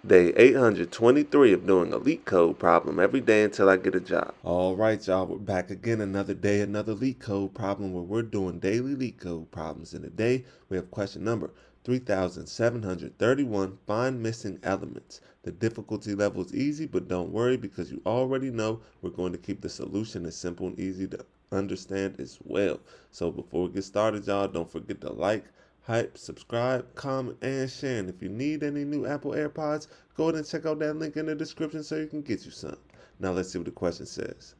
Day 823 of doing a LeetCode problem every day until I get a job. All right, y'all, we're back again. Another day, another LeetCode problem where we're doing daily LeetCode problems. And today we have question number 3731. Find missing elements. The difficulty level is easy, but don't worry because you already know we're going to keep the solution as simple and easy to understand as well. So before we get started, y'all, don't forget to like, hype, subscribe, comment, and share. And if you need any new Apple AirPods, go ahead and check out that link in the description so you can get you some. Now let's see what the question says.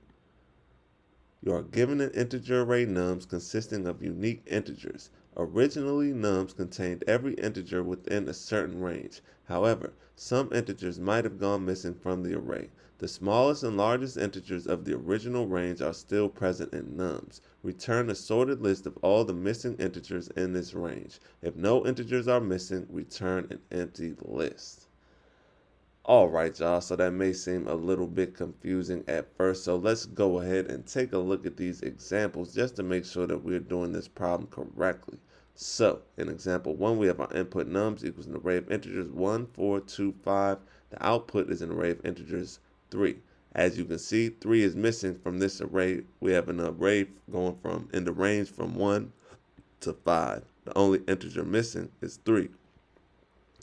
You are given an integer array nums consisting of unique integers. Originally, nums contained every integer within a certain range. However, some integers might have gone missing from the array. The smallest and largest integers of the original range are still present in nums. Return a sorted list of all the missing integers in this range. If no integers are missing, return an empty list. Alright, y'all, so that may seem a little bit confusing at first, so let's go ahead and take a look at these examples just to make sure that we're doing this problem correctly. So, in example 1, we have our input nums equals an array of integers 1, 4, 2, 5. The output is an array of integers 3. As you can see, 3 is missing from this array. We have an array going from in the range from 1 to 5. The only integer missing is 3.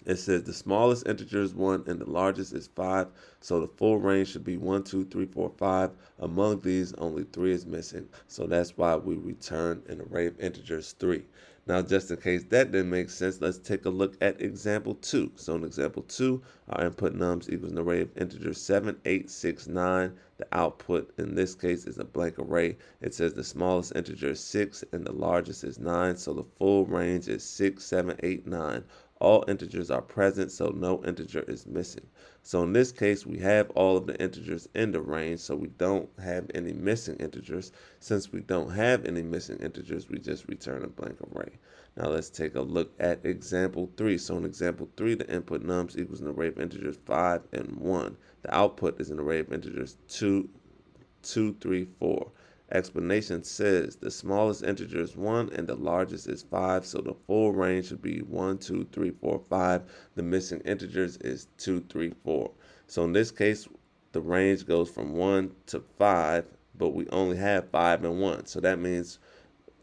It says the smallest integer is 1 and the largest is 5, so the full range should be 1, 2, 3, 4, 5. Among these, only 3 is missing, so that's why we return an array of integers 3. Now, just in case that didn't make sense, let's take a look at example 2. So in example 2, our input nums equals an array of integers 7, 8, 6, 9. The output in this case is a blank array. It says the smallest integer is 6 and the largest is 9, so the full range is 6, 7, 8, 9. All integers are present, so no integer is missing. So in this case, we have all of the integers in the range, so we don't have any missing integers. Since we don't have any missing integers, we just return a blank array. Now let's take a look at example 3. So in example 3, the input nums equals an array of integers 5 and 1. The output is an array of integers 2, 2, 3, 4. Explanation says the smallest integer is 1 and the largest is 5, so the full range should be 1, 2, 3, 4, 5. The missing integers is 2, 3, 4. So in this case, the range goes from 1 to 5, but we only have 5 and 1. So that means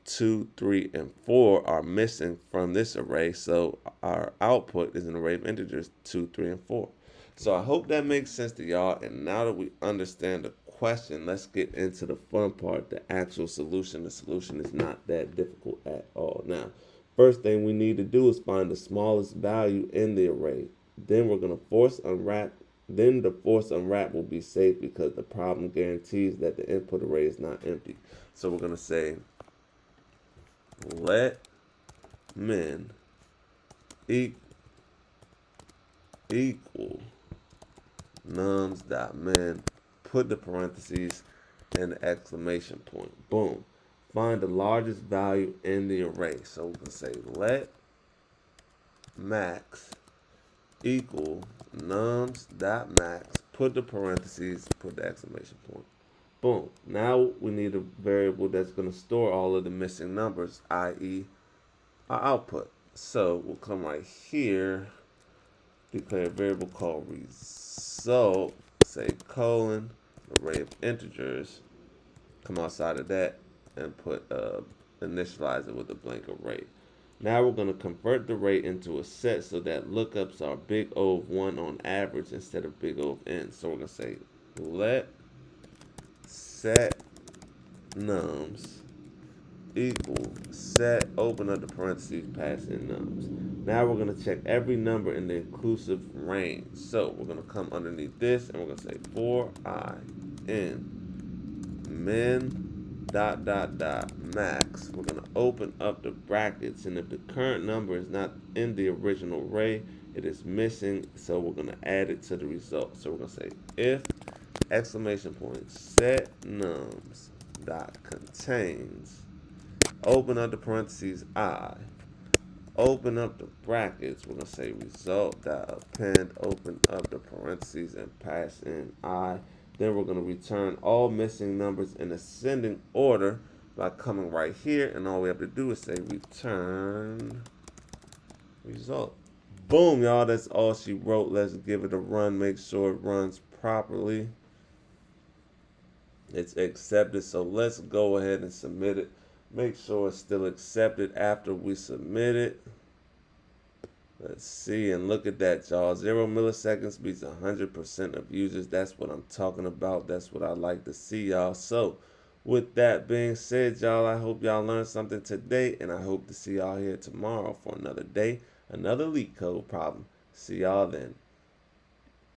2, 3, and 4 are missing from this array, so our output is an array of integers 2, 3, and 4. So I hope that makes sense to y'all, and now that we understand the question, let's get into the fun part, the actual solution. The solution is not that difficult at all. Now, first thing we need to do is find the smallest value in the array. Then we're going to force unwrap. Then the force unwrap will be safe because the problem guarantees that the input array is not empty. So we're going to say let min equal nums.min, put the parentheses and the exclamation point. Boom. Find the largest value in the array. So we can say let max equal nums.max, put the parentheses, put the exclamation point. Boom. Now we need a variable that's going to store all of the missing numbers, i.e. our output. So we'll come right here, declare a variable called result, say colon, array of integers, come outside of that and put initialize it with a blank array. Now we're going to convert the array into a set so that lookups are big O of 1 on average instead of big O of n. So we're going to say let set nums equal set, open up the parentheses, pass in nums. Now we're going to check every number in the inclusive range. So we're going to come underneath this and we're going to say for I in min max. We're going to open up the brackets, and if the current number is not in the original array, it is missing, so we're going to add it to the result. So we're going to say if exclamation point set nums dot contains, open up the parentheses I, open up the brackets, we're going to say result dot append, open up the parentheses and pass in I. Then we're going to return all missing numbers in ascending order by coming right here, and all we have to do is say return result. Boom, y'all. That's all she wrote. Let's give it a run. Make sure it runs properly. It's accepted. So let's go ahead and submit it. Make sure it's still accepted after we submit it. Let's see, and look at that, y'all. 0 milliseconds beats 100% of users. That's what I'm talking about. That's what I like to see, y'all. So, with that being said, y'all, I hope y'all learned something today, and I hope to see y'all here tomorrow for another day, another LeetCode problem. See y'all then.